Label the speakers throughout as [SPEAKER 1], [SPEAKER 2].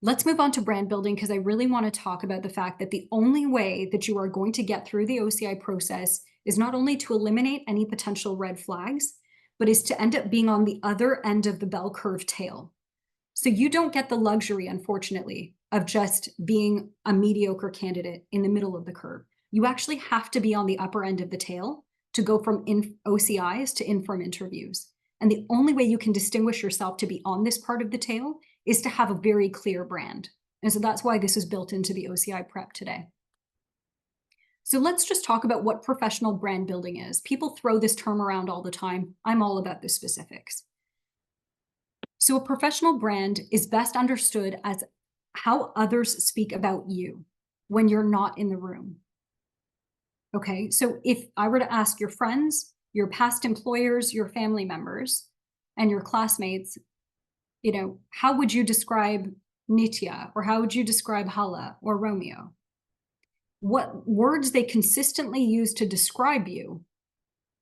[SPEAKER 1] Let's move on to brand building because I really want to talk about the fact that the only way that you are going to get through the OCI process is not only to eliminate any potential red flags, but is to end up being on the other end of the bell curve tail. So you don't get the luxury, unfortunately, of just being a mediocre candidate in the middle of the curve. You actually have to be on the upper end of the tail to go from OCIs to in-firm interviews. And the only way you can distinguish yourself to be on this part of the tail is to have a very clear brand. And so that's why this is built into the OCI prep today. So let's just talk about what professional brand building is. People throw this term around all the time. I'm all about the specifics. So a professional brand is best understood as how others speak about you when you're not in the room. Okay, so if I were to ask your friends, your past employers, your family members, and your classmates, how would you describe Nitya, or how would you describe Hala or Romeo? What words they consistently use to describe you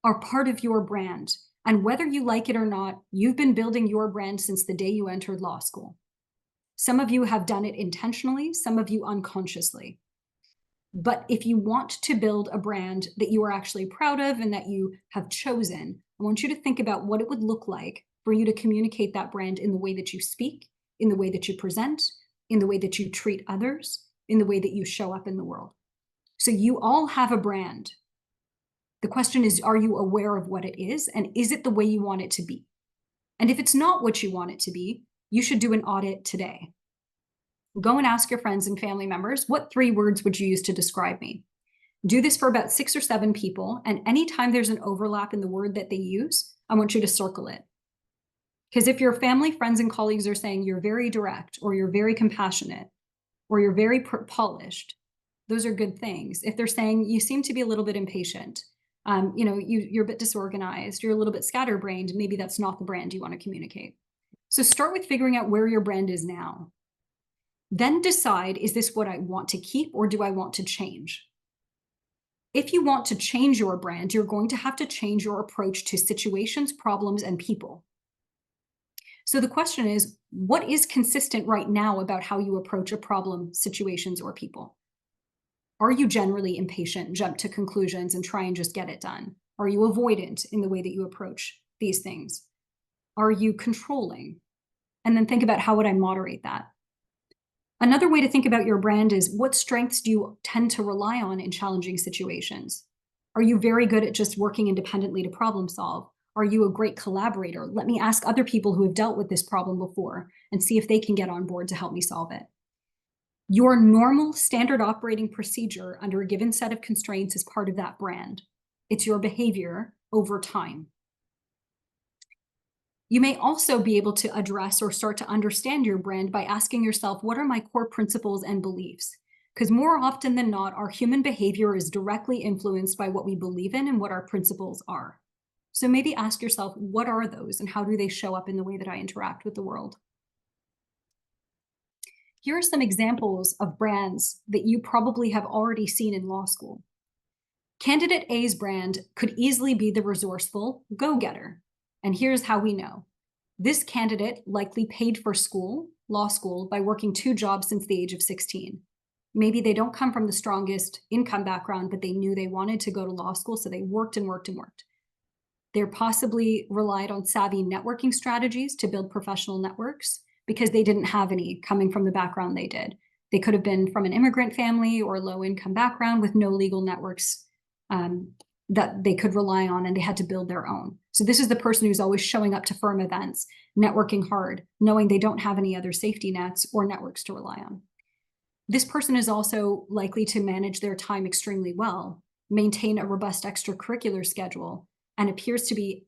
[SPEAKER 1] are part of your brand. And whether you like it or not, you've been building your brand since the day you entered law school. Some of you have done it intentionally, some of you unconsciously. But if you want to build a brand that you are actually proud of and that you have chosen, I want you to think about what it would look like for you to communicate that brand in the way that you speak, in the way that you present, in the way that you treat others, in the way that you show up in the world. So you all have a brand. The question is, are you aware of what it is? And is it the way you want it to be? And if it's not what you want it to be, you should do an audit today. Go and ask your friends and family members, what 3 words would you use to describe me? Do this for about 6 or 7 people. And anytime there's an overlap in the word that they use, I want you to circle it. Because if your family, friends, and colleagues are saying you're very direct, or you're very compassionate, or you're very polished, those are good things. If they're saying you seem to be a little bit impatient, you're a bit disorganized, you're a little bit scatterbrained, maybe that's not the brand you want to communicate. So start with figuring out where your brand is now. Then decide, is this what I want to keep or do I want to change? If you want to change your brand, you're going to have to change your approach to situations, problems, and people. So the question is, what is consistent right now about how you approach a problem, situations, or people? Are you generally impatient, jump to conclusions, and try and just get it done? Are you avoidant in the way that you approach these things? Are you controlling? And then think about, how would I moderate that? Another way to think about your brand is, what strengths do you tend to rely on in challenging situations? Are you very good at just working independently to problem solve? Are you a great collaborator? Let me ask other people who have dealt with this problem before and see if they can get on board to help me solve it. Your normal standard operating procedure under a given set of constraints is part of that brand. It's your behavior over time. You may also be able to address or start to understand your brand by asking yourself, what are my core principles and beliefs? Because more often than not, our human behavior is directly influenced by what we believe in and what our principles are. So maybe ask yourself, what are those and how do they show up in the way that I interact with the world? Here are some examples of brands that you probably have already seen in law school. Candidate A's brand could easily be the resourceful go-getter. And here's how we know. This candidate likely paid for law school, by working 2 jobs since the age of 16. Maybe they don't come from the strongest income background, but they knew they wanted to go to law school, so they worked and worked and worked. They possibly relied on savvy networking strategies to build professional networks because they didn't have any coming from the background they did. They could have been from an immigrant family or low-income background with no legal networks that they could rely on, and they had to build their own. So this is the person who's always showing up to firm events, networking hard, knowing they don't have any other safety nets or networks to rely on. This person is also likely to manage their time extremely well, maintain a robust extracurricular schedule, and appears to be,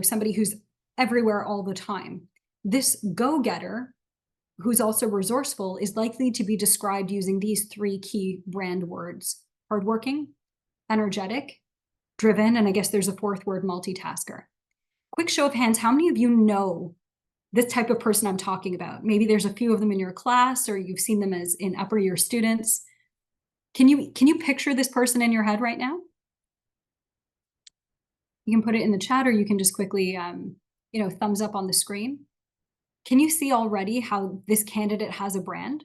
[SPEAKER 1] somebody who's everywhere all the time. This go-getter, who's also resourceful, is likely to be described using these 3 key brand words: hardworking, energetic, driven, and I guess there's a 4th word, multitasker. Quick show of hands, how many of you know this type of person I'm talking about? Maybe there's a few of them in your class, or you've seen them as in upper year students. Can you picture this person in your head right now? You can put it in the chat, or you can just quickly, thumbs up on the screen. Can you see already how this candidate has a brand?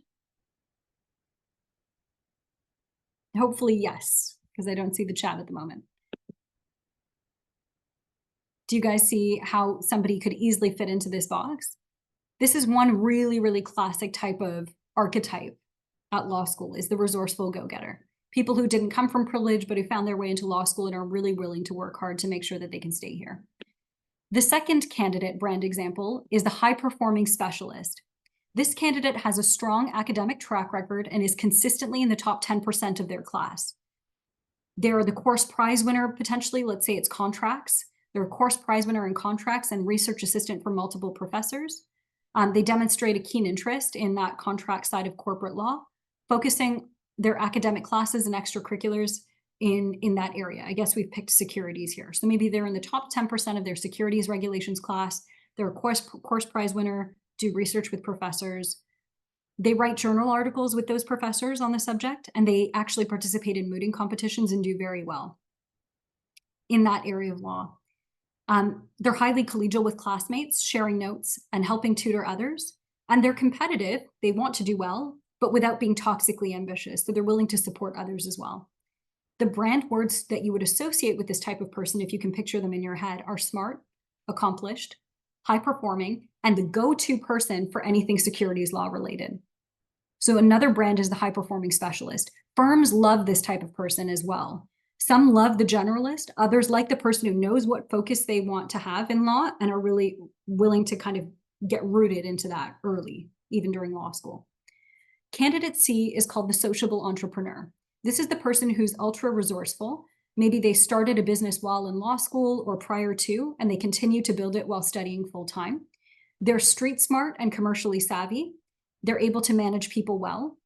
[SPEAKER 1] Hopefully, yes, because I don't see the chat at the moment. Do you guys see how somebody could easily fit into this box? This is one really, really classic type of archetype at law school, is the resourceful go-getter. People who didn't come from privilege, but who found their way into law school and are really willing to work hard to make sure that they can stay here. The second candidate brand example is the high-performing specialist. This candidate has a strong academic track record and is consistently in the top 10% of their class. They're the course prize winner, potentially, let's say it's contracts. They're a course prize winner in contracts and research assistant for multiple professors. They demonstrate a keen interest in that contract side of corporate law, focusing their academic classes and extracurriculars in that area. I guess we've picked securities here. So maybe they're in the top 10% of their securities regulations class. They're a course prize winner, do research with professors. They write journal articles with those professors on the subject, and they actually participate in mooting competitions and do very well in that area of law. They're highly collegial with classmates, sharing notes and helping tutor others. And they're competitive. They want to do well, but without being toxically ambitious. So they're willing to support others as well. The brand words that you would associate with this type of person, if you can picture them in your head, are smart, accomplished, high performing, and the go-to person for anything securities law related. So another brand is the high performing specialist. Firms love this type of person as well. Some love the generalist, others like the person who knows what focus they want to have in law and are really willing to kind of get rooted into that early, even during law school. Candidate C is called the sociable entrepreneur. This is the person who's ultra resourceful. Maybe they started a business while in law school or prior to, and they continue to build it while studying full time. They're street smart and commercially savvy. They're able to manage people well.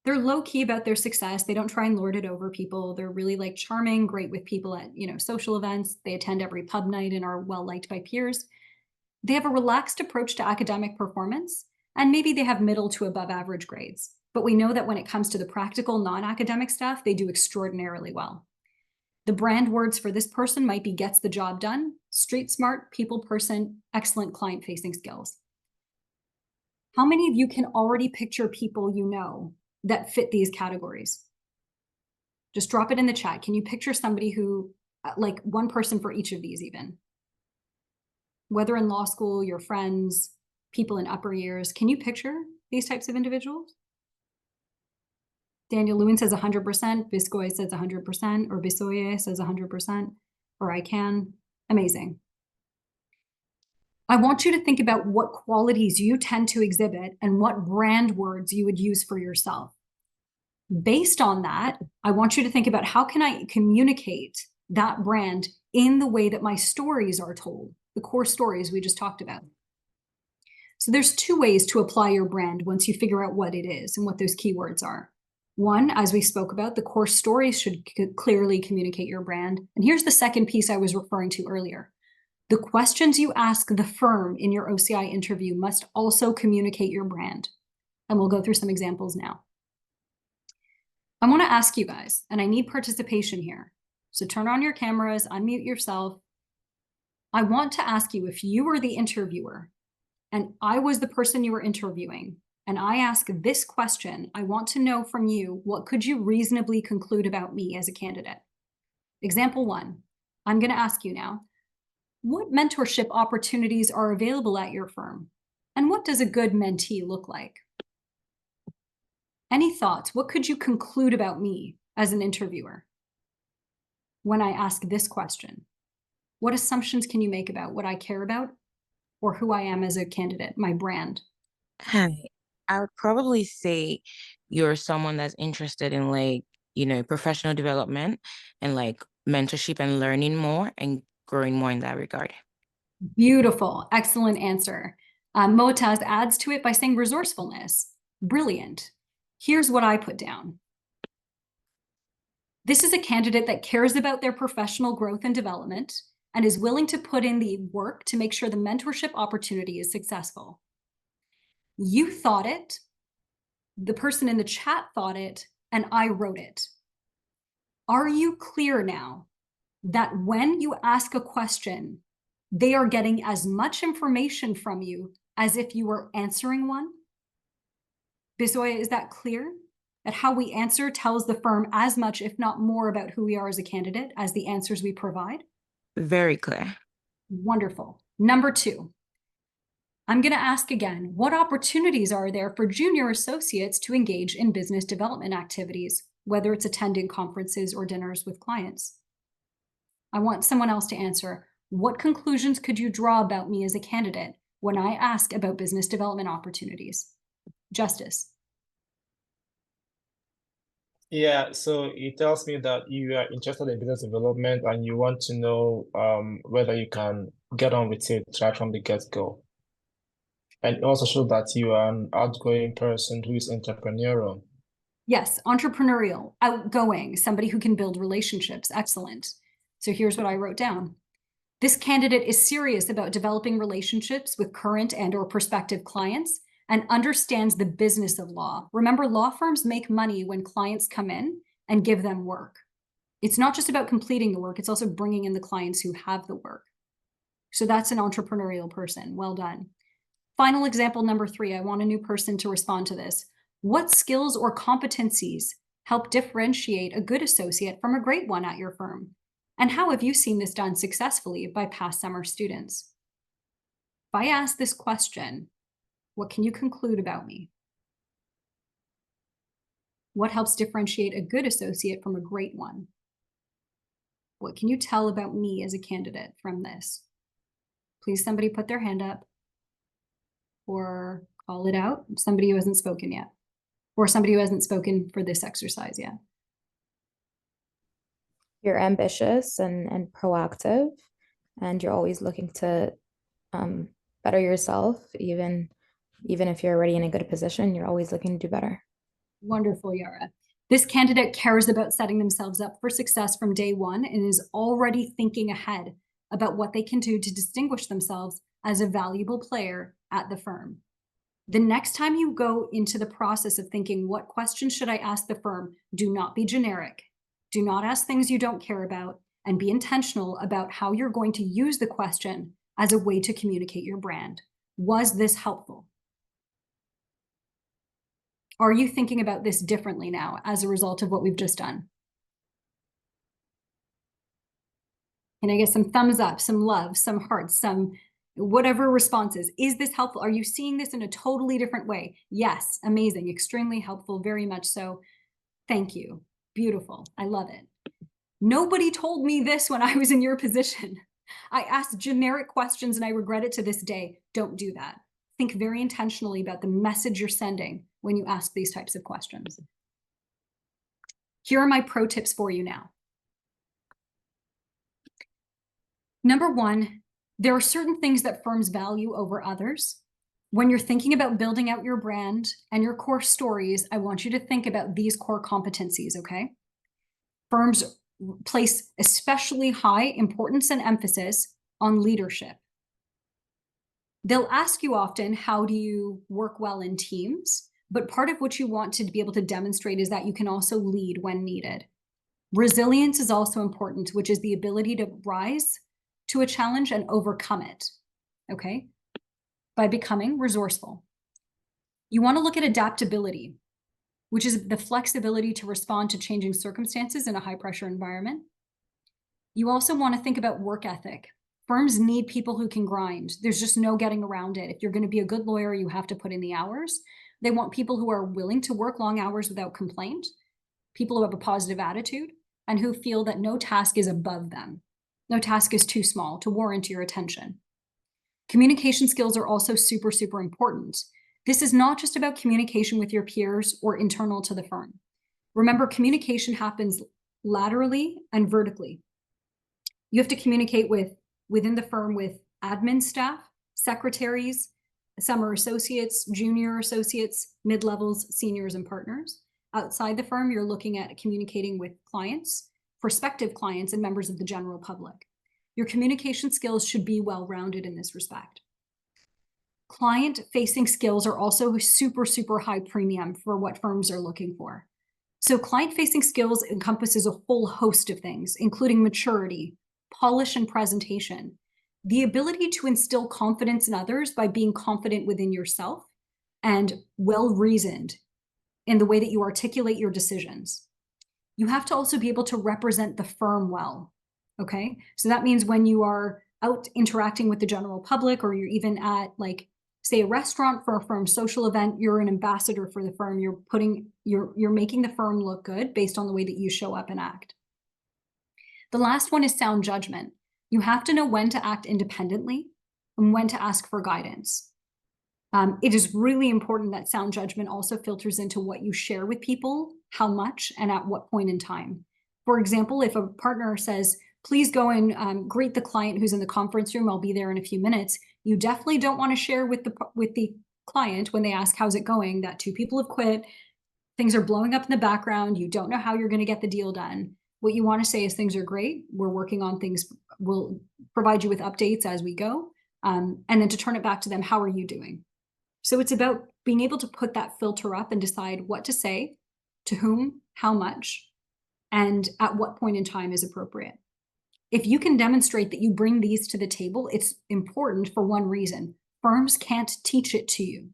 [SPEAKER 1] They're low key about their success. They don't try and lord it over people. They're really like charming, great with people at, social events. They attend every pub night and are well liked by peers. They have a relaxed approach to academic performance, and maybe they have middle to above average grades. But we know that when it comes to the practical, non-academic stuff, they do extraordinarily well. The brand words for this person might be gets the job done, street smart, people person, excellent client-facing skills. How many of you can already picture people you know that fit these categories? Just drop it in the chat. Can you picture somebody who, like one person for each of these even? Whether in law school, your friends, people in upper years, can you picture these types of individuals? Daniel Lewin says 100%, Biscoy says 100%, or Bisoye says 100%, or I can. Amazing. I want you to think about what qualities you tend to exhibit and what brand words you would use for yourself. Based on that, I want you to think about how can I communicate that brand in the way that my stories are told, the core stories we just talked about. So there's two ways to apply your brand once you figure out what it is and what those keywords are. One, as we spoke about, the core stories should clearly communicate your brand. And here's the second piece I was referring to earlier. The questions you ask the firm in your OCI interview must also communicate your brand. And we'll go through some examples now. I want to ask you guys, and I need participation here. So turn on your cameras, unmute yourself. I want to ask you, if you were the interviewer and I was the person you were interviewing, and I ask this question, I want to know from you, what could you reasonably conclude about me as a candidate? Example one, I'm going to ask you now, what mentorship opportunities are available at your firm? And what does a good mentee look like? Any thoughts? What could you conclude about me as an interviewer when I ask this question? What assumptions can you make about what I care about or who I am as a candidate, my brand?
[SPEAKER 2] Hi. I would probably say you're someone that's interested in professional development and mentorship and learning more and growing more in that regard.
[SPEAKER 1] Beautiful. Excellent answer. Motaz adds to it by saying resourcefulness. Brilliant. Here's what I put down. This is a candidate that cares about their professional growth and development and is willing to put in the work to make sure the mentorship opportunity is successful. You thought it, the person in the chat thought it, and I wrote it. Are you clear now that when you ask a question, they are getting as much information from you as if you were answering one. Bisoya, is that clear? That how we answer tells the firm as much, if not more, about who we are as a candidate as the answers we provide?
[SPEAKER 2] Very clear.
[SPEAKER 1] Wonderful. Number 2, I'm going to ask again, what opportunities are there for junior associates to engage in business development activities, whether it's attending conferences or dinners with clients? I want someone else to answer, what conclusions could you draw about me as a candidate when I ask about business development opportunities? Justice.
[SPEAKER 3] Yeah, so it tells me that you are interested in business development and you want to know whether you can get on with it right from the get-go. And it also shows that you are an outgoing person who is entrepreneurial.
[SPEAKER 1] Yes, entrepreneurial, outgoing, somebody who can build relationships. Excellent. So here's what I wrote down. This candidate is serious about developing relationships with current and or prospective clients and understands the business of law. Remember, law firms make money when clients come in and give them work. It's not just about completing the work, it's also bringing in the clients who have the work. So that's an entrepreneurial person. Well done. Final example number 3, I want a new person to respond to this. What skills or competencies help differentiate a good associate from a great one at your firm? And how have you seen this done successfully by past summer students? If I ask this question, what can you conclude about me? What helps differentiate a good associate from a great one? What can you tell about me as a candidate from this? Please, somebody put their hand up or call it out. Somebody who hasn't spoken yet, or somebody who hasn't spoken for this exercise yet.
[SPEAKER 4] You're ambitious and proactive, and you're always looking to better yourself, even if you're already in a good position, you're always looking to do better.
[SPEAKER 1] Wonderful, Yara. This candidate cares about setting themselves up for success from day one and is already thinking ahead about what they can do to distinguish themselves as a valuable player at the firm. The next time you go into the process of thinking, what questions should I ask the firm? Do not be generic. Do not ask things you don't care about, and be intentional about how you're going to use the question as a way to communicate your brand. Was this helpful? Are you thinking about this differently now as a result of what we've just done? Can I get some thumbs up, some love, some hearts, some whatever responses? Is this helpful? Are you seeing this in a totally different way? Yes, amazing, extremely helpful, very much so. Thank you. Beautiful. I love it. Nobody told me this when I was in your position. I asked generic questions and I regret it to this day. Don't do that. Think very intentionally about the message you're sending when you ask these types of questions. Here are my pro tips for you now. Number 1, there are certain things that firms value over others. When you're thinking about building out your brand and your core stories, I want you to think about these core competencies, okay? Firms place especially high importance and emphasis on leadership. They'll ask you often, how do you work well in teams? But part of what you want to be able to demonstrate is that you can also lead when needed. Resilience is also important, which is the ability to rise to a challenge and overcome it, okay? By becoming resourceful. You want to look at adaptability, which is the flexibility to respond to changing circumstances in a high-pressure environment. You also want to think about work ethic. Firms need people who can grind. There's just no getting around it. If you're going to be a good lawyer, you have to put in the hours. They want people who are willing to work long hours without complaint, people who have a positive attitude, and who feel that no task is above them. No task is too small to warrant your attention. Communication skills are also super, super important. This is not just about communication with your peers or internal to the firm. Remember, communication happens laterally and vertically. You have to communicate within the firm with admin staff, secretaries, summer associates, junior associates, mid-levels, seniors, and partners. Outside the firm, you're looking at communicating with clients, prospective clients, and members of the general public. Your communication skills should be well-rounded in this respect. Client-facing skills are also super, super high premium for what firms are looking for. So client-facing skills encompasses a whole host of things, including maturity, polish and presentation, The ability to instill confidence in others by being confident within yourself and well-reasoned in the way that you articulate your decisions. You have to also be able to represent the firm well, okay? So that means when you are out interacting with the general public, or you're even at, like, say, a restaurant for a firm social event, you're an ambassador for the firm. You're making the firm look good based on the way that you show up and act. The last one is sound judgment. You have to know when to act independently and when to ask for guidance. It is really important that sound judgment also filters into what you share with people, how much, and at what point in time. For example, if a partner says, please go and greet the client who's in the conference room, I'll be there in a few minutes, you definitely don't want to share with the client when they ask, how's it going, that 2 people have quit, things are blowing up in the background, you don't know how you're going to get the deal done. What you want to say is things are great, we're working on things, we'll provide you with updates as we go, and then to turn it back to them, how are you doing? So it's about being able to put that filter up and decide what to say, to whom, how much, and at what point in time is appropriate. If you can demonstrate that you bring these to the table, it's important for one reason. Firms can't teach it to you.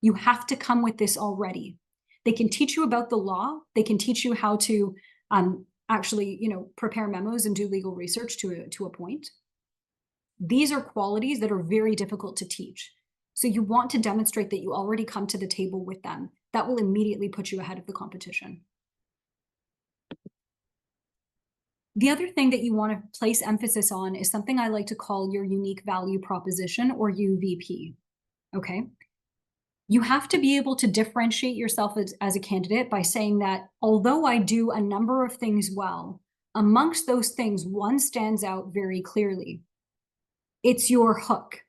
[SPEAKER 1] You have to come with this already. They can teach you about the law. They can teach you how to actually, prepare memos and do legal research to a point. These are qualities that are very difficult to teach. So you want to demonstrate that you already come to the table with them. That will immediately put you ahead of the competition. The other thing that you want to place emphasis on is something I like to call your unique value proposition, or UVP, okay? You have to be able to differentiate yourself as a candidate by saying that although I do a number of things well, amongst those things, one stands out very clearly. It's your hook.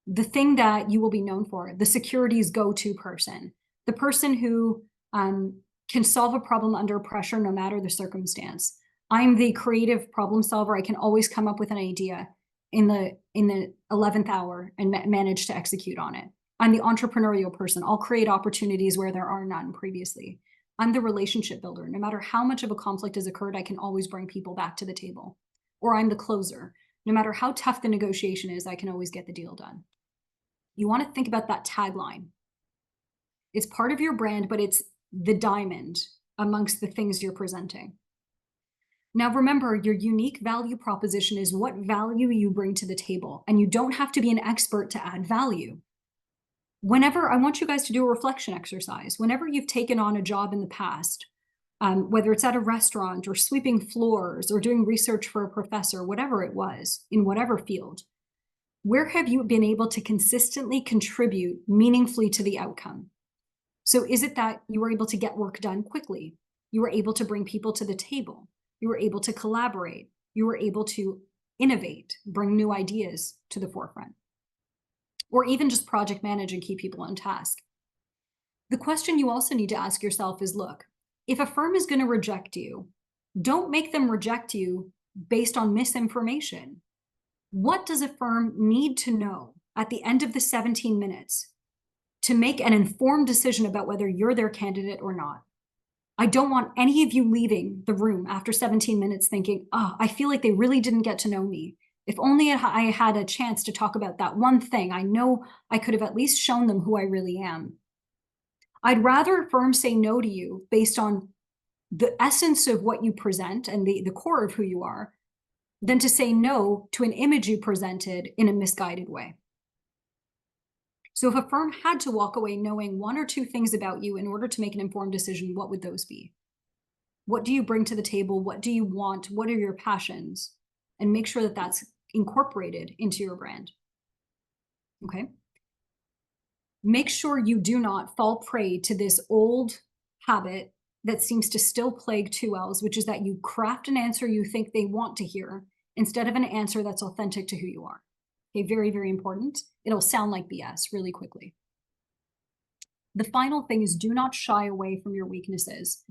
[SPEAKER 1] The thing that you will be known for, the security's go-to person, the person who can solve a problem under pressure no matter the circumstance. I'm the creative problem solver. I can always come up with an idea in the 11th hour and manage to execute on it. I'm the entrepreneurial person. I'll create opportunities where there are none previously. I'm the relationship builder. No matter how much of a conflict has occurred, I can always bring people back to the table. Or I'm the closer. No matter how tough the negotiation is, I can always get the deal done. You want to think about that tagline. It's part of your brand, but it's the diamond amongst the things you're presenting. Now remember, your unique value proposition is what value you bring to the table, and you don't have to be an expert to add value. Whenever, I want you guys to do a reflection exercise. Whenever you've taken on a job in the past, whether it's at a restaurant or sweeping floors or doing research for a professor, whatever it was, in whatever field, where have you been able to consistently contribute meaningfully to the outcome? So is it that you were able to get work done quickly? You were able to bring people to the table? You were able to collaborate? You were able to innovate, bring new ideas to the forefront? Or even just project manage and keep people on task? The question you also need to ask yourself is, look, if a firm is going to reject you, don't make them reject you based on misinformation. What does a firm need to know at the end of the 17 minutes to make an informed decision about whether you're their candidate or not? I don't want any of you leaving the room after 17 minutes thinking, oh, I feel like they really didn't get to know me. If only I had a chance to talk about that one thing, I know I could have at least shown them who I really am. I'd rather a firm say no to you based on the essence of what you present and the core of who you are, than to say no to an image you presented in a misguided way. So if a firm had to walk away knowing 1 or 2 things about you in order to make an informed decision, what would those be? What do you bring to the table? What do you want? What are your passions? And make sure that that's incorporated into your brand. Okay? Make sure you do not fall prey to this old habit that seems to still plague 2Ls, which is that you craft an answer you think they want to hear instead of an answer that's authentic to who you are. Okay, very, very important. It'll sound like BS really quickly. The final thing is, do not shy away from your weaknesses.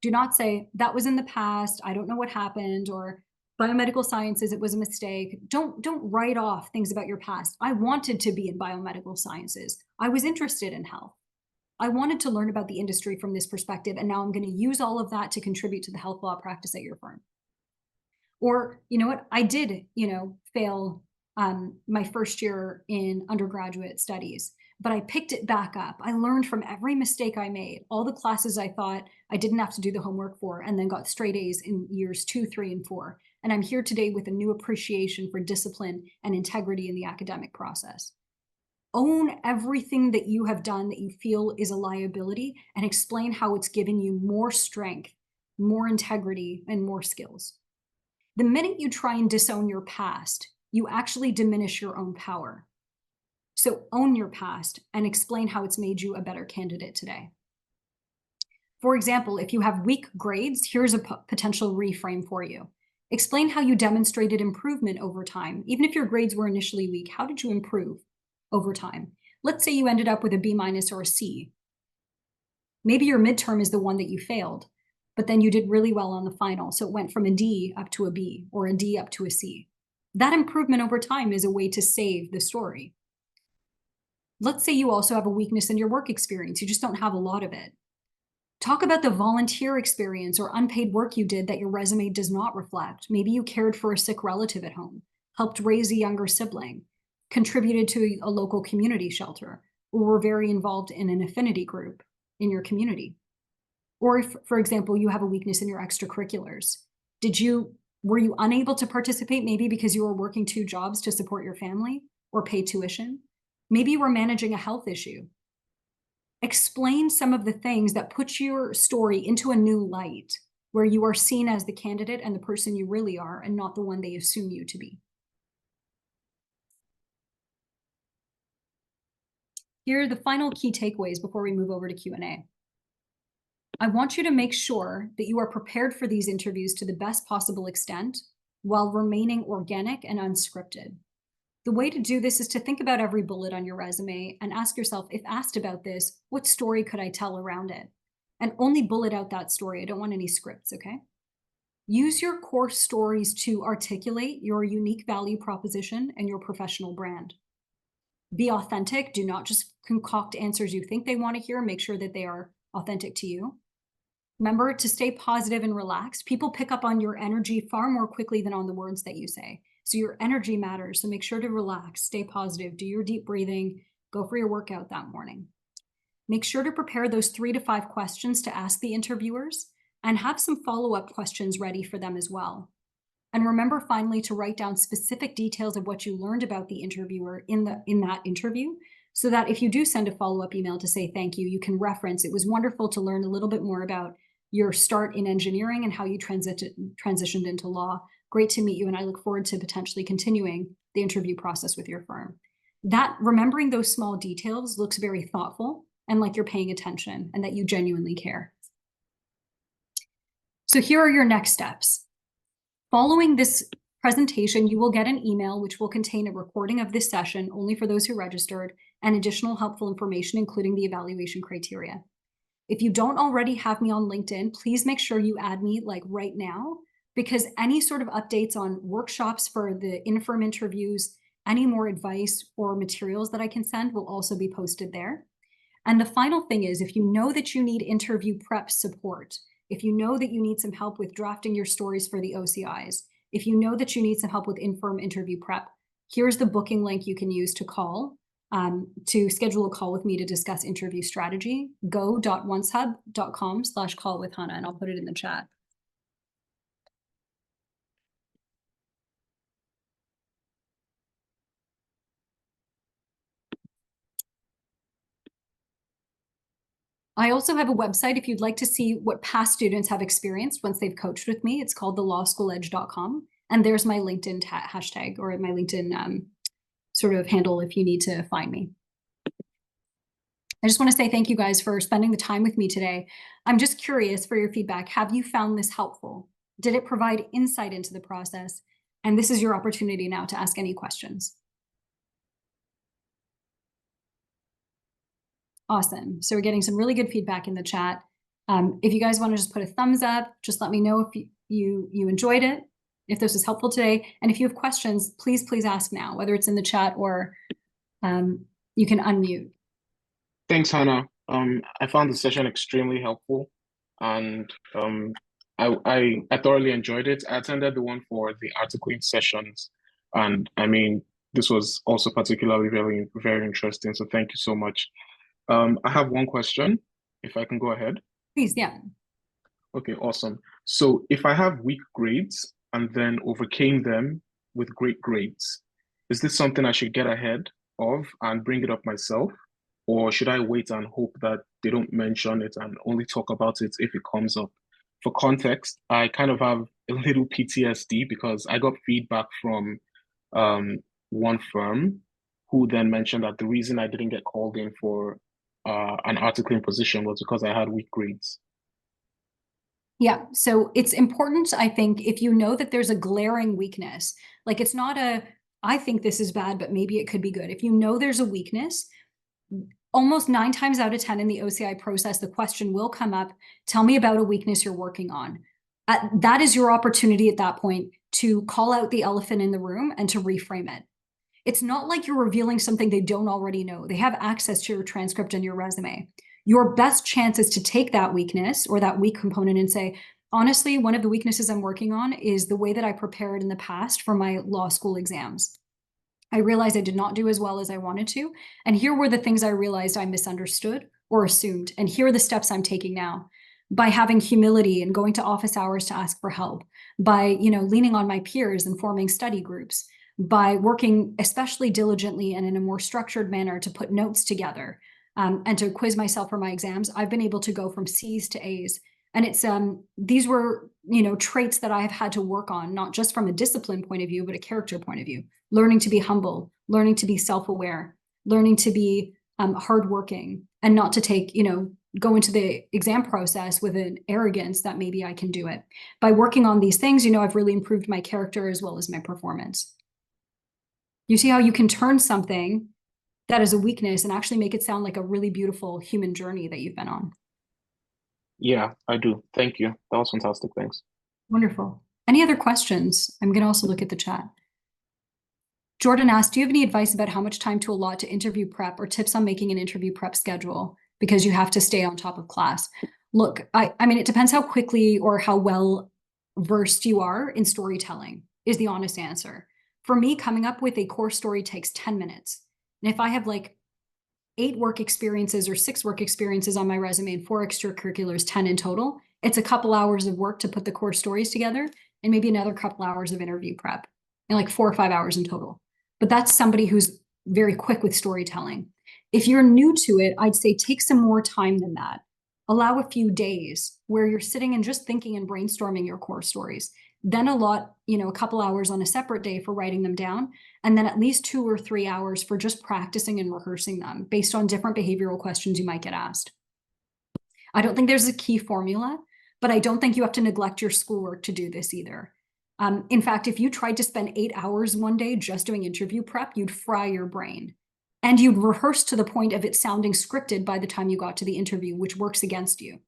[SPEAKER 1] Do not say, that was in the past, I don't know what happened, or biomedical sciences, it was a mistake. Don't write off things about your past. I wanted to be in biomedical sciences. I was interested in health. I wanted to learn about the industry from this perspective, and now I'm going to use all of that to contribute to the health law practice at your firm. Or, you know what, I did, fail my first year in undergraduate studies, but I picked it back up. I learned from every mistake I made, all the classes I thought I didn't have to do the homework for, and then got straight A's in years 2, 3, and 4. And I'm here today with a new appreciation for discipline and integrity in the academic process. Own everything that you have done that you feel is a liability and explain how it's given you more strength, more integrity, and more skills. The minute you try and disown your past, you actually diminish your own power. So own your past and explain how it's made you a better candidate today. For example, if you have weak grades, here's a potential reframe for you. Explain how you demonstrated improvement over time. Even if your grades were initially weak, how did you improve over time? Let's say you ended up with a B- or a C. Maybe your midterm is the one that you failed, but then you did really well on the final. So it went from a D up to a B, or a D up to a C. That improvement over time is a way to save the story. Let's say you also have a weakness in your work experience. You just don't have a lot of it. Talk about the volunteer experience or unpaid work you did that your resume does not reflect. Maybe you cared for a sick relative at home, helped raise a younger sibling, contributed to a local community shelter, or were very involved in an affinity group in your community. Or if, for example, you have a weakness in your extracurriculars. Were you unable to participate maybe because you were working 2 jobs to support your family or pay tuition? Maybe you were managing a health issue. Explain some of the things that put your story into a new light, where you are seen as the candidate and the person you really are, and not the one they assume you to be. Here are the final key takeaways before we move over to Q&A. I want you to make sure that you are prepared for these interviews to the best possible extent while remaining organic and unscripted. The way to do this is to think about every bullet on your resume and ask yourself, if asked about this, what story could I tell around it? And only bullet out that story. I don't want any scripts, okay? Use your core stories to articulate your unique value proposition and your professional brand. Be authentic. Do not just concoct answers you think they want to hear. Make sure that they are authentic to you. Remember to stay positive and relaxed. People pick up on your energy far more quickly than on the words that you say. So your energy matters. So make sure to relax, stay positive, do your deep breathing, go for your workout that morning. Make sure to prepare those 3 to 5 questions to ask the interviewers and have some follow-up questions ready for them as well. And remember finally to write down specific details of what you learned about the interviewer in that interview, so that if you do send a follow-up email to say thank you, you can reference, it was wonderful to learn a little bit more about your start in engineering and how you transitioned into law. Great to meet you, and I look forward to potentially continuing the interview process with your firm. That remembering those small details looks very thoughtful and like you're paying attention and that you genuinely care. So here are your next steps. Following this presentation, you will get an email which will contain a recording of this session only for those who registered and additional helpful information, including the evaluation criteria. If you don't already have me on LinkedIn, please make sure you add me like right now, because any sort of updates on workshops for the in-firm interviews, any more advice or materials that I can send will also be posted there. And the final thing is, if you know that you need interview prep support, if you know that you need some help with drafting your stories for the OCIs, if you know that you need some help with in-firm interview prep, here's the booking link you can use to call. To schedule a call with me to discuss interview strategy, go.oncehub.com/call-with-Hana, and I'll put it in the chat. I also have a website if you'd like to see what past students have experienced once they've coached with me. It's called thelawschooledge.com. And there's my LinkedIn hashtag, or my LinkedIn sort of handle if you need to find me. I just want to say thank you guys for spending the time with me today. I'm just curious for your feedback. Have you found this helpful? Did it provide insight into the process? And this is your opportunity now to ask any questions. Awesome. So we're getting some really good feedback in the chat. If you guys want to just put a thumbs up, just let me know if you enjoyed it, if this was helpful today. And if you have questions, please ask now, whether it's in the chat or you can unmute.
[SPEAKER 5] Thanks, Hannah. I found the session extremely helpful, and I thoroughly enjoyed it. I attended the one for the articling sessions, and I mean, this was also particularly very, very interesting. So thank you so much. I have one question, if I can go ahead.
[SPEAKER 1] Please, yeah.
[SPEAKER 5] Okay, awesome. So if I have weak grades and then overcame them with great grades, is this something I should get ahead of and bring it up myself? Or should I wait and hope that they don't mention it and only talk about it if it comes up? For context, I kind of have a little PTSD because I got feedback from one firm who then mentioned that the reason I didn't get called in for an articling position was because I had weak grades.
[SPEAKER 1] Yeah, so it's important, I think, if you know that there's a glaring weakness, like it's not a, I think this is bad, but maybe it could be good. If you know there's a weakness, almost 9 times out of 10 in the OCI process, the question will come up, tell me about a weakness you're working on. That is your opportunity at that point to call out the elephant in the room and to reframe it. It's not like you're revealing something they don't already know. They have access to your transcript and your resume. Your best chance is to take that weakness or that weak component and say, honestly, one of the weaknesses I'm working on is the way that I prepared in the past for my law school exams. I realized I did not do as well as I wanted to. And here were the things I realized I misunderstood or assumed. And here are the steps I'm taking now. By having humility and going to office hours to ask for help, by leaning on my peers and forming study groups, by working especially diligently and in a more structured manner to put notes together and to quiz myself for my exams, I've been able to go from C's to A's. And it's these were traits that I have had to work on, not just from a discipline point of view, but a character point of view. Learning to be humble, learning to be self-aware, learning to be hardworking, and not to take go into the exam process with an arrogance that maybe I can do it. By working on these things, I've really improved my character as well as my performance. You see how you can turn something that is a weakness and actually make it sound like a really beautiful human journey that you've been on.
[SPEAKER 5] Yeah, I do. Thank you. That was fantastic. Thanks.
[SPEAKER 1] Wonderful. Any other questions? I'm going to also look at the chat. Jordan asked, do you have any advice about how much time to allot to interview prep or tips on making an interview prep schedule because you have to stay on top of class? Look, I mean, it depends how quickly or how well versed you are in storytelling is the honest answer. For me, coming up with a core story takes 10 minutes. And if I have like 8 work experiences or 6 work experiences on my resume and 4 extracurriculars, 10 in total, it's a couple hours of work to put the core stories together and maybe another couple hours of interview prep and like 4 or 5 hours in total. But that's somebody who's very quick with storytelling. If you're new to it, I'd say take some more time than that. Allow a few days where you're sitting and just thinking and brainstorming your core stories. Then allot, a couple hours on a separate day for writing them down, and then at least 2 or 3 hours for just practicing and rehearsing them based on different behavioral questions you might get asked. I don't think there's a key formula, but I don't think you have to neglect your schoolwork to do this either. In fact, if you tried to spend 8 hours one day just doing interview prep, you'd fry your brain. And you'd rehearse to the point of it sounding scripted by the time you got to the interview, which works against you.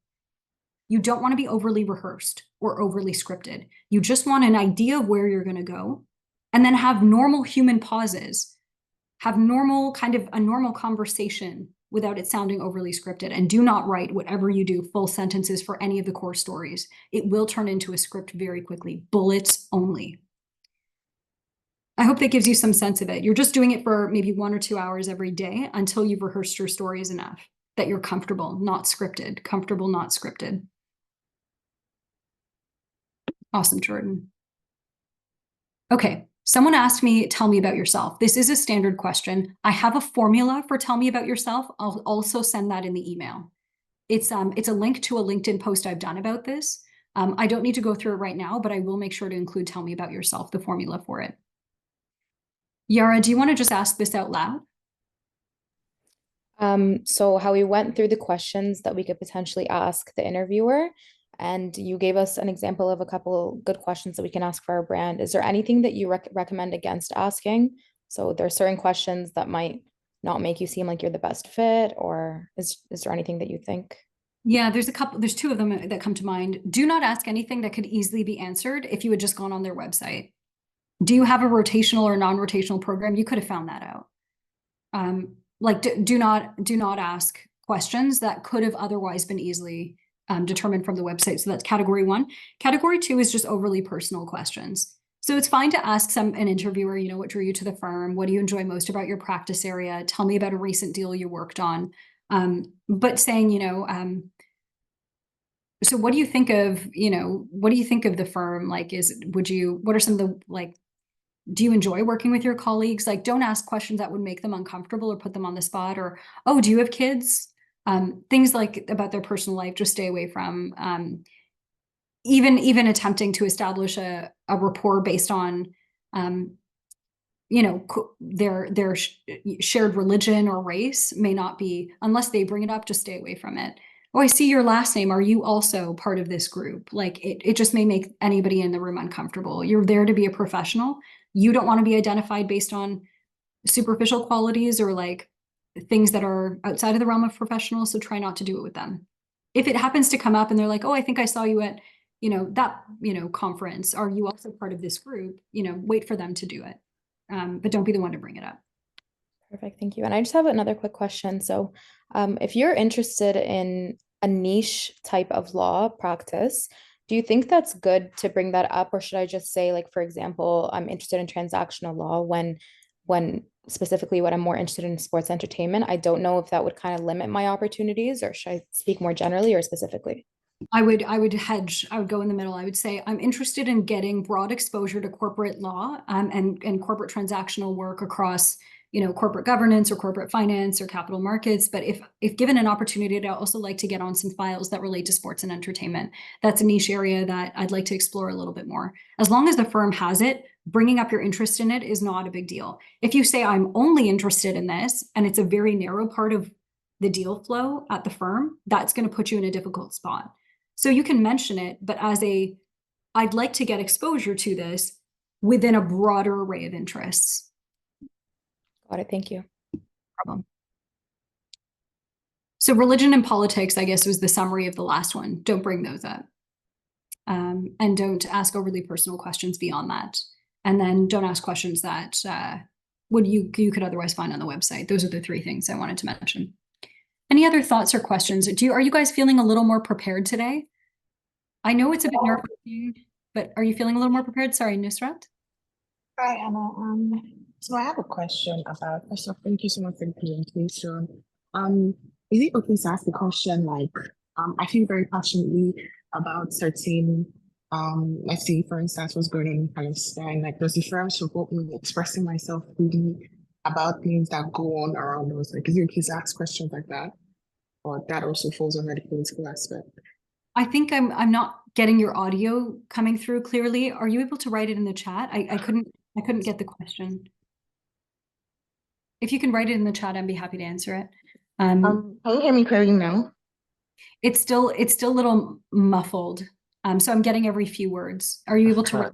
[SPEAKER 1] You don't want to be overly rehearsed or overly scripted. You just want an idea of where you're going to go, and then have normal human pauses, have a normal conversation without it sounding overly scripted. And do not write, whatever you do, full sentences for any of the core stories. It will turn into a script very quickly. Bullets only. I hope that gives you some sense of it. You're just doing it for maybe 1 or 2 hours every day until you've rehearsed your stories enough that you're comfortable, not scripted. Comfortable, not scripted. Awesome, Jordan. Okay, someone asked me, tell me about yourself. This is a standard question. I have a formula for tell me about yourself. I'll also send that in the email. It's a link to a LinkedIn post I've done about this. I don't need to go through it right now, but I will make sure to include tell me about yourself, the formula for it. Yara, do you want to just ask this out loud?
[SPEAKER 4] So how we went through the questions that we could potentially ask the interviewer, and you gave us an example of a couple good questions that we can ask for our brand. Is there anything that you recommend against asking? So there are certain questions that might not make you seem like you're the best fit, or is there anything that you think?
[SPEAKER 1] Yeah, there's 2 of them that come to mind. Do not ask anything that could easily be answered if you had just gone on their website. Do you have a rotational or non-rotational program? You could have found that out. Do not ask questions that could have otherwise been easily determined from the website. So that's category 1. Category 2 is just overly personal questions. So it's fine to ask an interviewer, you know, what drew you to the firm? What do you enjoy most about your practice area? Tell me about a recent deal you worked on. But saying, you know, so what do you think of, you know, what do you think of the firm? Like, what are some of the, like, do you enjoy working with your colleagues? Like, don't ask questions that would make them uncomfortable or put them on the spot, or, oh, do you have kids? Things like about their personal life, just stay away from. Even attempting to establish a rapport based on, you know, their shared religion or race may not be, unless they bring it up, just stay away from it. Oh, I see your last name. Are you also part of this group? Like it just may make anybody in the room uncomfortable. You're there to be a professional. You don't want to be identified based on superficial qualities or like things that are outside of the realm of professionals. So try not to do it with them. If it happens to come up and they're like, oh, I think I saw you at, you know, that, you know, conference. Are you also part of this group? You know, wait for them to do it. But don't be the one to bring it up.
[SPEAKER 4] Perfect, thank you. And I just have another quick question. So if you're interested in a niche type of law practice, do you think that's good to bring that up? Or should I just say, like, for example, I'm interested in transactional law when specifically what I'm more interested in sports entertainment? I don't know if that would kind of limit my opportunities, or should I speak more generally or specifically?
[SPEAKER 1] I would hedge. I would go in the middle. I would say I'm interested in getting broad exposure to corporate law and corporate transactional work across, you know, corporate governance or corporate finance or capital markets. But if given an opportunity, I'd also like to get on some files that relate to sports and entertainment. That's a niche area that I'd like to explore a little bit more. As long as the firm has it, bringing up your interest in it is not a big deal. If you say I'm only interested in this and it's a very narrow part of the deal flow at the firm, that's going to put you in a difficult spot. So you can mention it, but I'd like to get exposure to this within a broader array of interests.
[SPEAKER 4] Got it, thank you.
[SPEAKER 1] Problem. So religion and politics, I guess, was the summary of the last one. Don't bring those up. And don't ask overly personal questions beyond that. And then don't ask questions that you could otherwise find on the website. Those are the three things I wanted to mention. Any other thoughts or questions? Are you guys feeling a little more prepared today? I know it's a bit nerve-wracking, but are you feeling a little more prepared? Sorry, Nusrat.
[SPEAKER 6] Hi, Hannah. So I have a question about, first of all, thank you so much for the presentation. Is it okay to ask the question, like, I feel very passionately about certain, let's say, for instance, what's going on in Palestine, like, does the firm support me expressing myself freely about things that go on around us? Like, is it okay to ask questions like that? Or that also falls under the political aspect?
[SPEAKER 1] I think I'm not getting your audio coming through clearly. Are you able to write it in the chat? I couldn't get the question. If you can write it in the chat, I'd be happy to answer it.
[SPEAKER 6] Can you hear me clearly now?
[SPEAKER 1] It's still a little muffled. So I'm getting every few words. Are you able to write?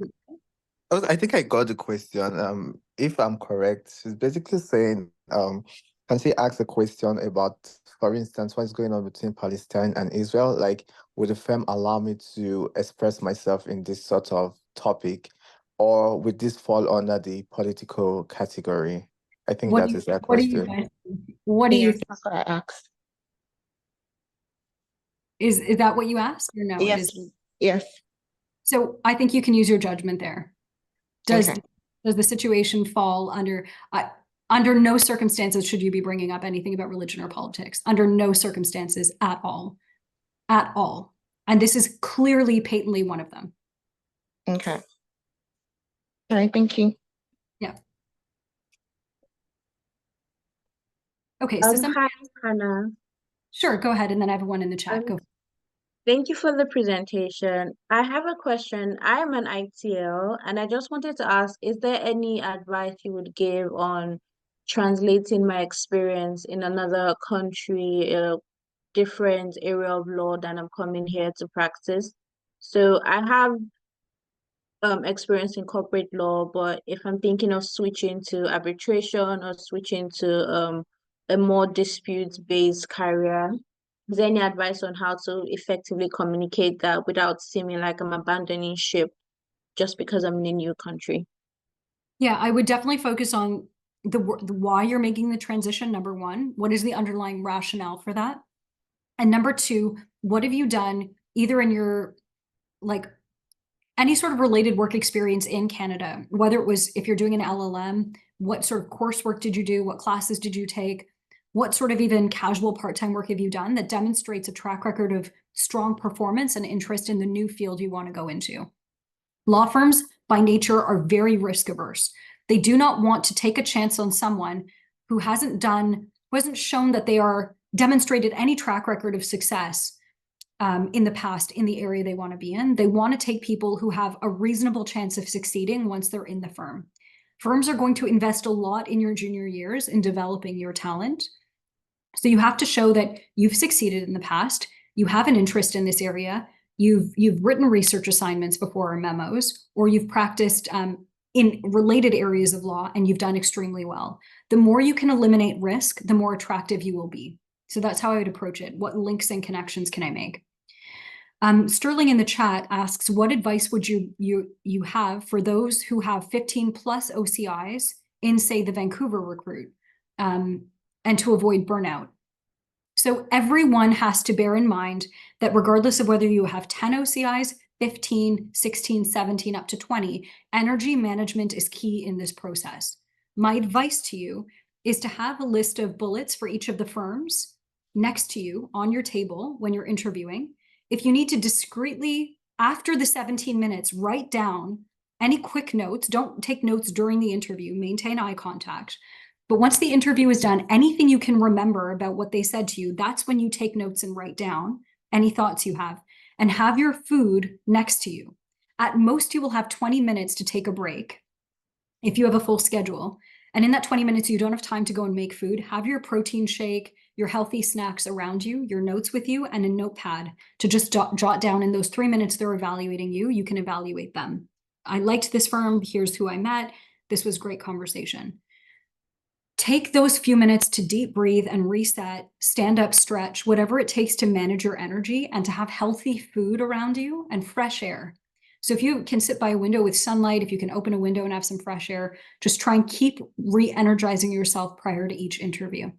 [SPEAKER 7] I think I got the question. If I'm correct, she's basically saying, can she ask a question about, for instance, what's going on between Palestine and Israel? Like, would the firm allow me to express myself in this sort of topic, or would this fall under the political category? I think that is that question.
[SPEAKER 1] What do you think?
[SPEAKER 6] That's what I asked.
[SPEAKER 1] Is that what you asked or no?
[SPEAKER 6] Yes. Yes.
[SPEAKER 1] So I think you can use your judgment there. Does the situation fall under no circumstances should you be bringing up anything about religion or politics? Under no circumstances at all. At all. And this is clearly, patently one of them.
[SPEAKER 6] Okay. All right, thank you.
[SPEAKER 1] Yeah. Okay, so
[SPEAKER 8] Hi, Hannah.
[SPEAKER 1] Sure, go ahead, and then I have one in the chat. Go.
[SPEAKER 8] Thank you for the presentation. I have a question. I am an ITL, and I just wanted to ask, is there any advice you would give on translating my experience in another country, a different area of law than I'm coming here to practice? So I have experience in corporate law, but if I'm thinking of switching to arbitration or switching to a more dispute-based career, is there any advice on how to effectively communicate that without seeming like I'm abandoning ship just because I'm in a new country?
[SPEAKER 1] Yeah, I would definitely focus on the why you're making the transition. Number one, what is the underlying rationale for that? And number two, what have you done either in your any sort of related work experience in Canada, whether it was if you're doing an LLM, what sort of coursework did you do? What classes did you take? What sort of even casual part-time work have you done that demonstrates a track record of strong performance and interest in the new field you want to go into? Law firms, by nature, are very risk averse. They do not want to take a chance on someone who hasn't shown that they are demonstrated any track record of success in the past in the area they want to be in. They want to take people who have a reasonable chance of succeeding once they're in the firm. Firms are going to invest a lot in your junior years in developing your talent. So you have to show that you've succeeded in the past, you have an interest in this area, you've written research assignments before or memos, or you've practiced in related areas of law and you've done extremely well. The more you can eliminate risk, the more attractive you will be. So that's how I would approach it. What links and connections can I make? Sterling in the chat asks, what advice would you have for those who have 15 plus OCIs in, say, the Vancouver recruit, and to avoid burnout? So everyone has to bear in mind that regardless of whether you have 10 OCIs, 15, 16, 17, up to 20, energy management is key in this process. My advice to you is to have a list of bullets for each of the firms next to you on your table when you're interviewing. If you need to discreetly, after the 17 minutes, write down any quick notes, don't take notes during the interview, maintain eye contact. But once the interview is done, anything you can remember about what they said to you, that's when you take notes and write down any thoughts you have, and have your food next to you. At most, you will have 20 minutes to take a break if you have a full schedule. And in that 20 minutes, you don't have time to go and make food. Have your protein shake, your healthy snacks around you, your notes with you, and a notepad to just jot down in those 3 minutes they're evaluating you. You can evaluate them. I liked this firm. Here's who I met. This was great conversation. Take those few minutes to deep breathe and reset, stand up, stretch, whatever it takes to manage your energy and to have healthy food around you and fresh air. So if you can sit by a window with sunlight, if you can open a window and have some fresh air, just try and keep re-energizing yourself prior to each interview.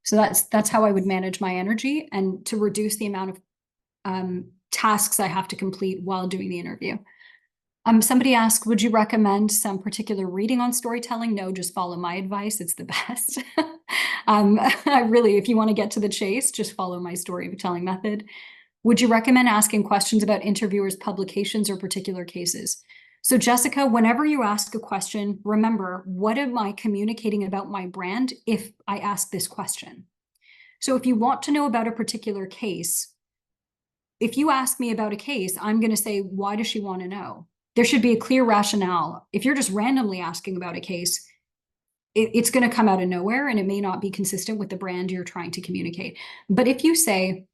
[SPEAKER 1] So that's how I would manage my energy and to reduce the amount of tasks I have to complete while doing the interview. Somebody asked, would you recommend some particular reading on storytelling? No, just follow my advice. It's the best. If you want to get to the chase, just follow my storytelling method. Would you recommend asking questions about interviewers' publications or particular cases? So Jessica, whenever you ask a question, remember, what am I communicating about my brand if I ask this question? So if you want to know about a particular case, if you ask me about a case, I'm going to say, why does she want to know? There should be a clear rationale. If you're just randomly asking about a case, it's going to come out of nowhere and it may not be consistent with the brand you're trying to communicate. But if you say,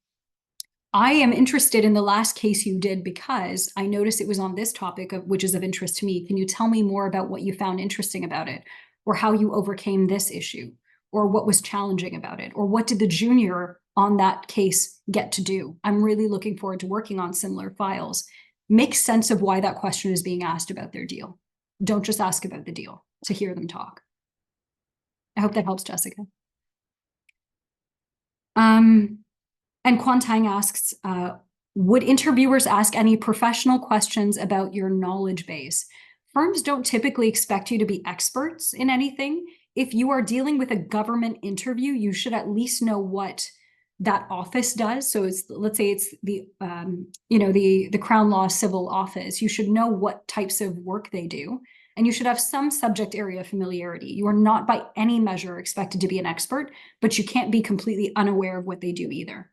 [SPEAKER 1] I am interested in the last case you did because I noticed it was on this topic, which is of interest to me. Can you tell me more about what you found interesting about it? Or how you overcame this issue? Or what was challenging about it? Or what did the junior on that case get to do? I'm really looking forward to working on similar files. Make sense of why that question is being asked about their deal. Don't just ask about the deal to hear them talk. I hope that helps, Jessica. And Quantang asks, would interviewers ask any professional questions about your knowledge base? Firms don't typically expect you to be experts in anything. If you are dealing with a government interview, you should at least know what that office does. So let's say it's the Crown Law Civil Office. You should know what types of work they do, and you should have some subject area familiarity. You are not by any measure expected to be an expert, but you can't be completely unaware of what they do either.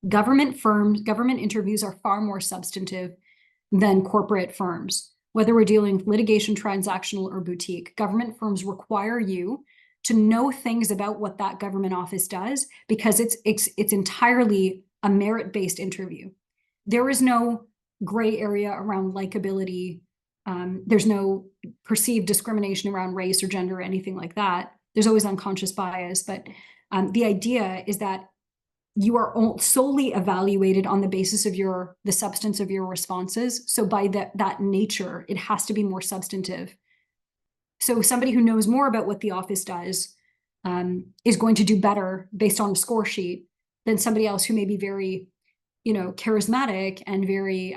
[SPEAKER 1] Government interviews are far more substantive than corporate firms. Whether we're dealing with litigation, transactional, or boutique, government firms require you to know things about what that government office does because it's entirely a merit-based interview. There is no gray area around likability. There's no perceived discrimination around race or gender or anything like that. There's always unconscious bias, but the idea is that you are solely evaluated on the basis of the substance of your responses. So by that nature, it has to be more substantive. So somebody who knows more about what the office does is going to do better based on a score sheet than somebody else who may be very, charismatic and very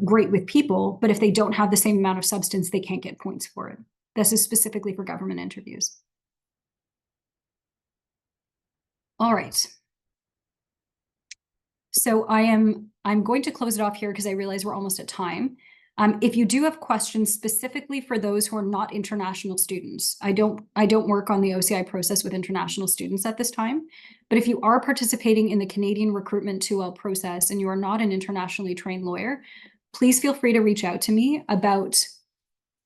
[SPEAKER 1] great with people, but if they don't have the same amount of substance, they can't get points for it. This is specifically for government interviews. All right. So I'm going to close it off here because I realize we're almost at time. If you do have questions specifically for those who are not international students, I don't work on the OCI process with international students at this time, but if you are participating in the Canadian recruitment 2L process and you are not an internationally trained lawyer, please feel free to reach out to me about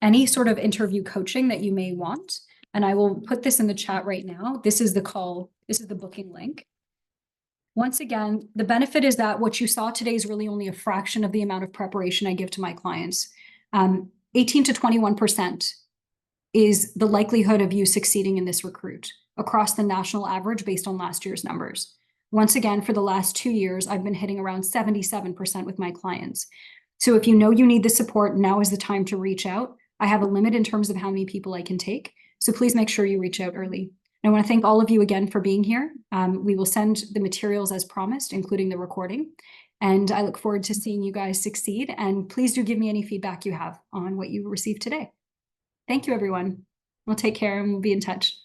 [SPEAKER 1] any sort of interview coaching that you may want. And I will put this in the chat right now. This is the call. This is the booking link. Once again, the benefit is that what you saw today is really only a fraction of the amount of preparation I give to my clients. 18 to 21% is the likelihood of you succeeding in this recruit across the national average based on last year's numbers. Once again, for the last 2 years, I've been hitting around 77% with my clients. So if you know you need the support, now is the time to reach out. I have a limit in terms of how many people I can take. So please make sure you reach out early. I want to thank all of you again for being here. We will send the materials as promised, including the recording. And I look forward to seeing you guys succeed. And please do give me any feedback you have on what you received today. Thank you, everyone. We'll take care and we'll be in touch.